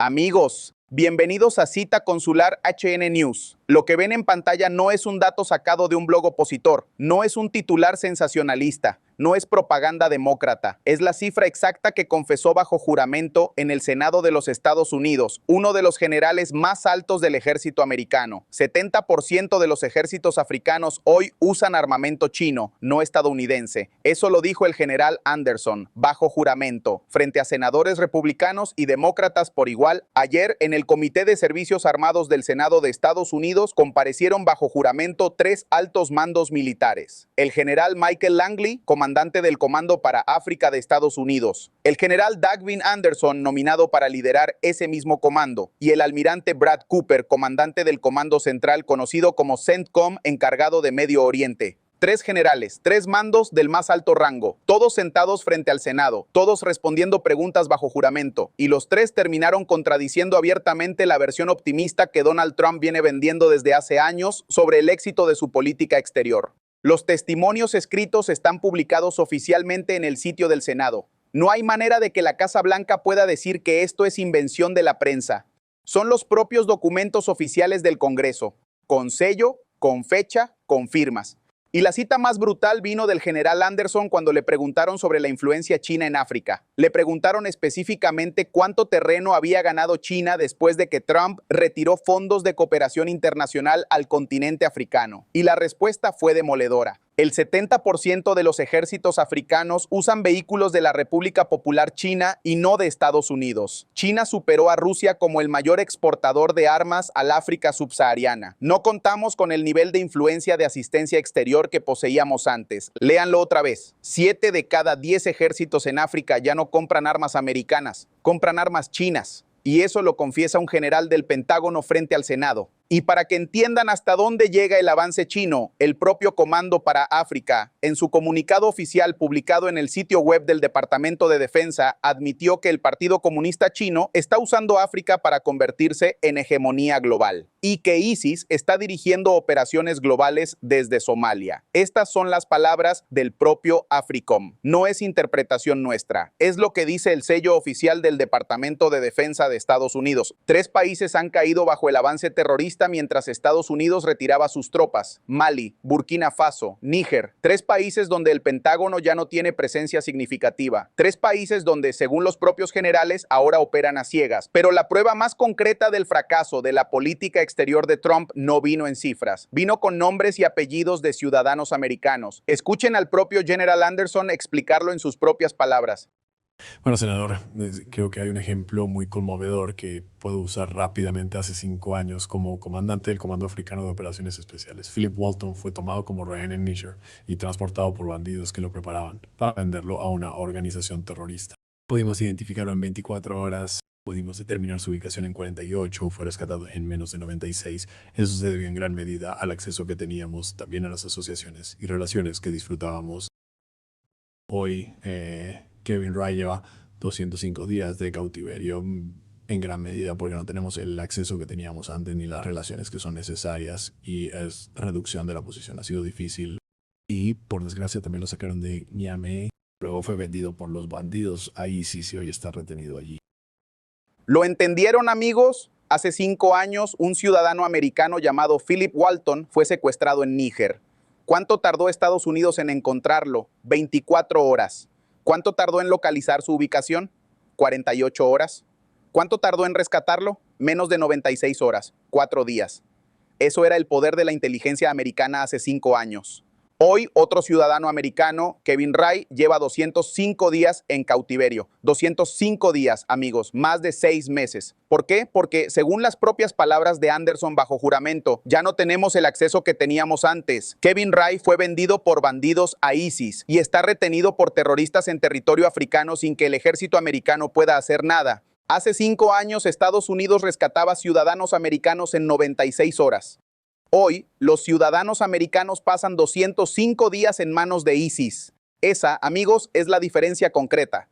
Amigos, bienvenidos a Cita Consular HN News. Lo que ven en pantalla no es un dato sacado de un blog opositor, no es un titular sensacionalista, no es propaganda demócrata. Es la cifra exacta que confesó bajo juramento en el Senado de los Estados Unidos, uno de los generales más altos del ejército americano. 70% de los ejércitos africanos hoy usan armamento chino, no estadounidense. Eso lo dijo el general Anderson, bajo juramento, frente a senadores republicanos y demócratas por igual. Ayer, en el Comité de Servicios Armados del Senado de Estados Unidos, comparecieron bajo juramento 3 altos mandos militares. El general Michael Langley, comandante del Comando para África de Estados Unidos, el general Dagbin Anderson, nominado para liderar ese mismo comando, y el almirante Brad Cooper, comandante del Comando Central conocido como CENTCOM, encargado de Medio Oriente. 3 generales, 3 mandos del más alto rango, todos sentados frente al Senado, todos respondiendo preguntas bajo juramento, y los 3 terminaron contradiciendo abiertamente la versión optimista que Donald Trump viene vendiendo desde hace años sobre el éxito de su política exterior. Los testimonios escritos están publicados oficialmente en el sitio del Senado. No hay manera de que la Casa Blanca pueda decir que esto es invención de la prensa. Son los propios documentos oficiales del Congreso, con sello, con fecha, con firmas. Y la cita más brutal vino del general Anderson cuando le preguntaron sobre la influencia china en África. Le preguntaron específicamente cuánto terreno había ganado China después de que Trump retiró fondos de cooperación internacional al continente africano. Y la respuesta fue demoledora. El 70% de los ejércitos africanos usan vehículos de la República Popular China y no de Estados Unidos. China superó a Rusia como el mayor exportador de armas al África subsahariana. No contamos con el nivel de influencia de asistencia exterior que poseíamos antes. Léanlo otra vez. 7 de cada 10 ejércitos en África ya no compran armas americanas, compran armas chinas. Y eso lo confiesa un general del Pentágono frente al Senado. Y para que entiendan hasta dónde llega el avance chino, el propio Comando para África, en su comunicado oficial publicado en el sitio web del Departamento de Defensa, admitió que el Partido Comunista Chino está usando África para convertirse en hegemonía global y que ISIS está dirigiendo operaciones globales desde Somalia. Estas son las palabras del propio AFRICOM. No es interpretación nuestra. Es lo que dice el sello oficial del Departamento de Defensa de Estados Unidos. 3 países han caído bajo el avance terrorista mientras Estados Unidos retiraba sus tropas: Mali, Burkina Faso, Níger. 3 países donde el Pentágono ya no tiene presencia significativa. 3 países donde, según los propios generales, ahora operan a ciegas. Pero la prueba más concreta del fracaso de la política exterior de Trump no vino en cifras. Vino con nombres y apellidos de ciudadanos americanos. Escuchen al propio General Anderson explicarlo en sus propias palabras. Bueno, senador, creo que hay un ejemplo muy conmovedor que puedo usar rápidamente. Hace 5 años, como comandante del Comando Africano de Operaciones Especiales, Philip Walton fue tomado como rehén en Níger y transportado por bandidos que lo preparaban para venderlo a una organización terrorista. Pudimos identificarlo en 24 horas, pudimos determinar su ubicación en 48, fue rescatado en menos de 96. Eso se debió en gran medida al acceso que teníamos, también a las asociaciones y relaciones que disfrutábamos. Hoy, Kevin Wright lleva 205 días de cautiverio, en gran medida porque no tenemos el acceso que teníamos antes ni las relaciones que son necesarias, y es reducción de la posición. Ha sido difícil y por desgracia también lo sacaron de Niamey. Luego fue vendido por los bandidos a ISIS y hoy está retenido allí. ¿Lo entendieron, amigos? Hace 5 años, un ciudadano americano llamado Philip Walton fue secuestrado en Níger. ¿Cuánto tardó Estados Unidos en encontrarlo? 24 horas. ¿Cuánto tardó en localizar su ubicación? 48 horas. ¿Cuánto tardó en rescatarlo? Menos de 96 horas, 4 días. Eso era el poder de la inteligencia americana hace 5 años. Hoy, otro ciudadano americano, Kevin Wright, lleva 205 días en cautiverio. 205 días, amigos, más de 6 meses. ¿Por qué? Porque, según las propias palabras de Anderson bajo juramento, ya no tenemos el acceso que teníamos antes. Kevin Wright fue vendido por bandidos a ISIS y está retenido por terroristas en territorio africano sin que el ejército americano pueda hacer nada. Hace 5 años, Estados Unidos rescataba ciudadanos americanos en 96 horas. Hoy, los ciudadanos americanos pasan 205 días en manos de ISIS. Esa, amigos, es la diferencia concreta.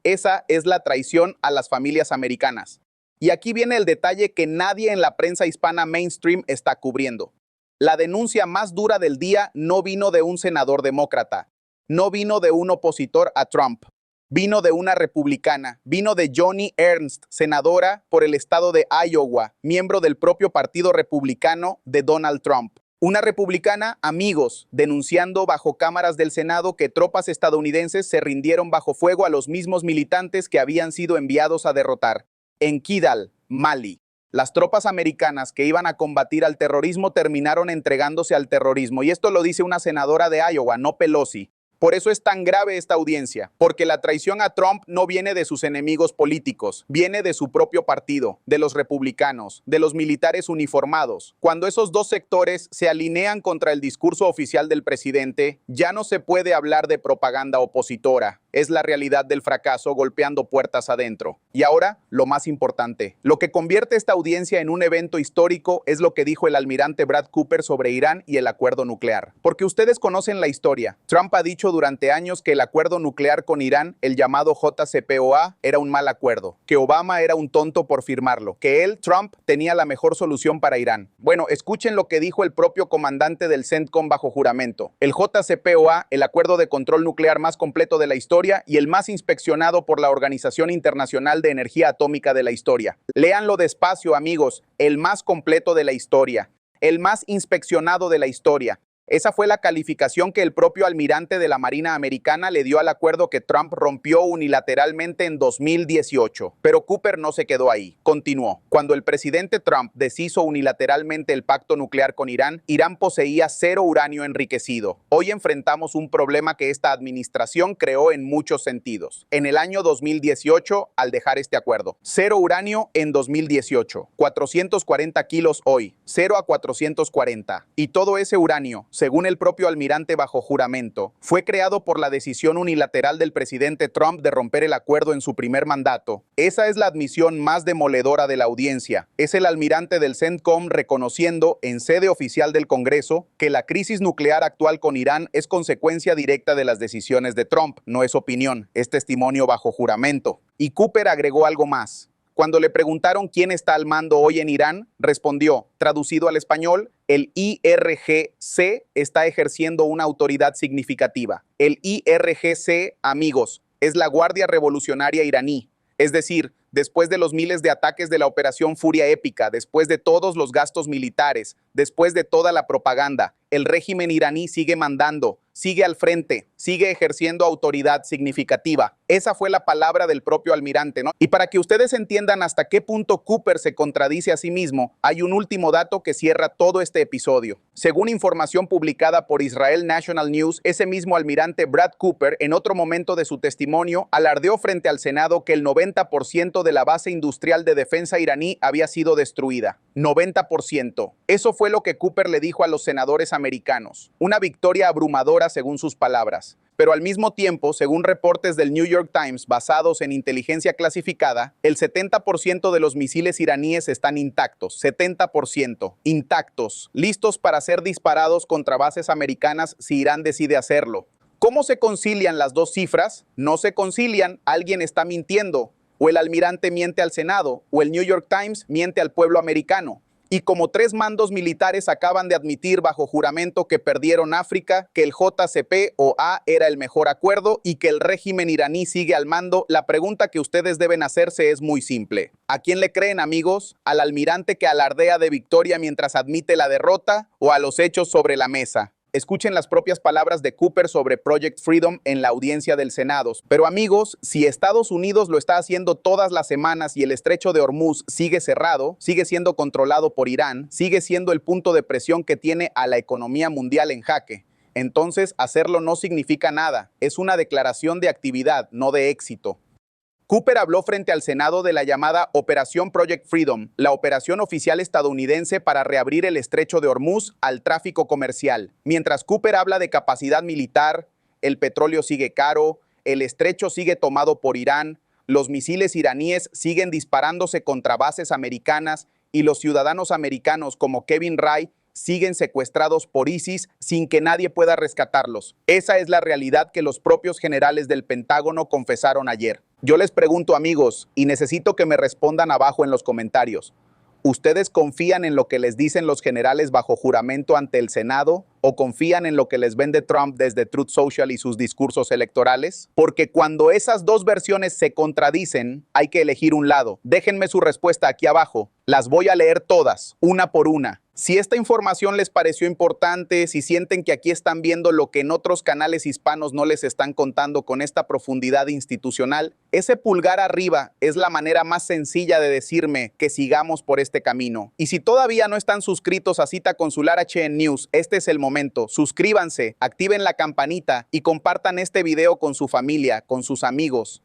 Esa es la traición a las familias americanas. Y aquí viene el detalle que nadie en la prensa hispana mainstream está cubriendo. La denuncia más dura del día no vino de un senador demócrata, no vino de un opositor a Trump, Vino de una republicana, vino de Joni Ernst, senadora por el estado de Iowa, miembro del propio partido republicano de Donald Trump. Una republicana, amigos, denunciando bajo cámaras del Senado que tropas estadounidenses se rindieron bajo fuego a los mismos militantes que habían sido enviados a derrotar. En Kidal, Mali, las tropas americanas que iban a combatir al terrorismo terminaron entregándose al terrorismo. Y esto lo dice una senadora de Iowa, no Pelosi. Por eso es tan grave esta audiencia, porque la traición a Trump no viene de sus enemigos políticos, viene de su propio partido, de los republicanos, de los militares uniformados. Cuando esos dos sectores se alinean contra el discurso oficial del presidente, ya no se puede hablar de propaganda opositora. Es la realidad del fracaso golpeando puertas adentro. Y ahora, lo más importante. Lo que convierte esta audiencia en un evento histórico es lo que dijo el almirante Brad Cooper sobre Irán y el acuerdo nuclear. Porque ustedes conocen la historia. Trump ha dicho durante años que el acuerdo nuclear con Irán, el llamado JCPOA, era un mal acuerdo. Que Obama era un tonto por firmarlo. Que él, Trump, tenía la mejor solución para Irán. Bueno, escuchen lo que dijo el propio comandante del CENTCOM bajo juramento. El JCPOA, el acuerdo de control nuclear más completo de la historia, y el más inspeccionado por la Organización Internacional de Energía Atómica de la historia. Léanlo despacio, amigos, el más completo de la historia, el más inspeccionado de la historia. Esa fue la calificación que el propio almirante de la Marina Americana le dio al acuerdo que Trump rompió unilateralmente en 2018. Pero Cooper no se quedó ahí. Continuó. Cuando el presidente Trump deshizo unilateralmente el pacto nuclear con Irán, Irán poseía 0 uranio enriquecido. Hoy enfrentamos un problema que esta administración creó en muchos sentidos. En el año 2018, al dejar este acuerdo. 0 uranio en 2018. 440 kilos hoy. 0 a 440. Y todo ese uranio, según el propio almirante bajo juramento, fue creado por la decisión unilateral del presidente Trump de romper el acuerdo en su primer mandato. Esa es la admisión más demoledora de la audiencia. Es el almirante del CENTCOM reconociendo en sede oficial del Congreso que la crisis nuclear actual con Irán es consecuencia directa de las decisiones de Trump. No es opinión, es testimonio bajo juramento. Y Cooper agregó algo más. Cuando le preguntaron quién está al mando hoy en Irán, respondió, traducido al español, el IRGC está ejerciendo una autoridad significativa. El IRGC, amigos, es la Guardia Revolucionaria iraní. Es decir, después de los miles de ataques de la Operación Furia Épica, después de todos los gastos militares, después de toda la propaganda, el régimen iraní sigue mandando, sigue al frente, sigue ejerciendo autoridad significativa. Esa fue la palabra del propio almirante, ¿no? Y para que ustedes entiendan hasta qué punto Cooper se contradice a sí mismo, hay un último dato que cierra todo este episodio. Según información publicada por Israel National News, ese mismo almirante Brad Cooper, en otro momento de su testimonio, alardeó frente al Senado que el 90% de la base industrial de defensa iraní había sido destruida. 90%. Eso fue lo que Cooper le dijo a los senadores americanos. Una victoria abrumadora según sus palabras. Pero al mismo tiempo, según reportes del New York Times basados en inteligencia clasificada, el 70% de los misiles iraníes están intactos. 70%. Intactos. Listos para ser disparados contra bases americanas si Irán decide hacerlo. ¿Cómo se concilian las dos cifras? No se concilian. Alguien está mintiendo. O el almirante miente al Senado, o el New York Times miente al pueblo americano. Y como 3 mandos militares acaban de admitir bajo juramento que perdieron África, que el JCPOA era el mejor acuerdo y que el régimen iraní sigue al mando, la pregunta que ustedes deben hacerse es muy simple. ¿A quién le creen, amigos? ¿Al almirante que alardea de victoria mientras admite la derrota o a los hechos sobre la mesa? Escuchen las propias palabras de Cooper sobre Project Freedom en la audiencia del Senado. Pero amigos, si Estados Unidos lo está haciendo todas las semanas y el estrecho de Hormuz sigue cerrado, sigue siendo controlado por Irán, sigue siendo el punto de presión que tiene a la economía mundial en jaque, entonces hacerlo no significa nada. Es una declaración de actividad, no de éxito. Cooper habló frente al Senado de la llamada Operación Project Freedom, la operación oficial estadounidense para reabrir el estrecho de Hormuz al tráfico comercial. Mientras Cooper habla de capacidad militar, el petróleo sigue caro, el estrecho sigue tomado por Irán, los misiles iraníes siguen disparándose contra bases americanas y los ciudadanos americanos como Kevin Ray siguen secuestrados por ISIS sin que nadie pueda rescatarlos. Esa es la realidad que los propios generales del Pentágono confesaron ayer. Yo les pregunto, amigos, y necesito que me respondan abajo en los comentarios. ¿Ustedes confían en lo que les dicen los generales bajo juramento ante el Senado o confían en lo que les vende Trump desde Truth Social y sus discursos electorales? Porque cuando esas dos versiones se contradicen, hay que elegir un lado. Déjenme su respuesta aquí abajo. Las voy a leer todas, una por una. Si esta información les pareció importante, si sienten que aquí están viendo lo que en otros canales hispanos no les están contando con esta profundidad institucional, ese pulgar arriba es la manera más sencilla de decirme que sigamos por este camino. Y si todavía no están suscritos a Cita Consular HN News, este es el momento. Suscríbanse, activen la campanita y compartan este video con su familia, con sus amigos.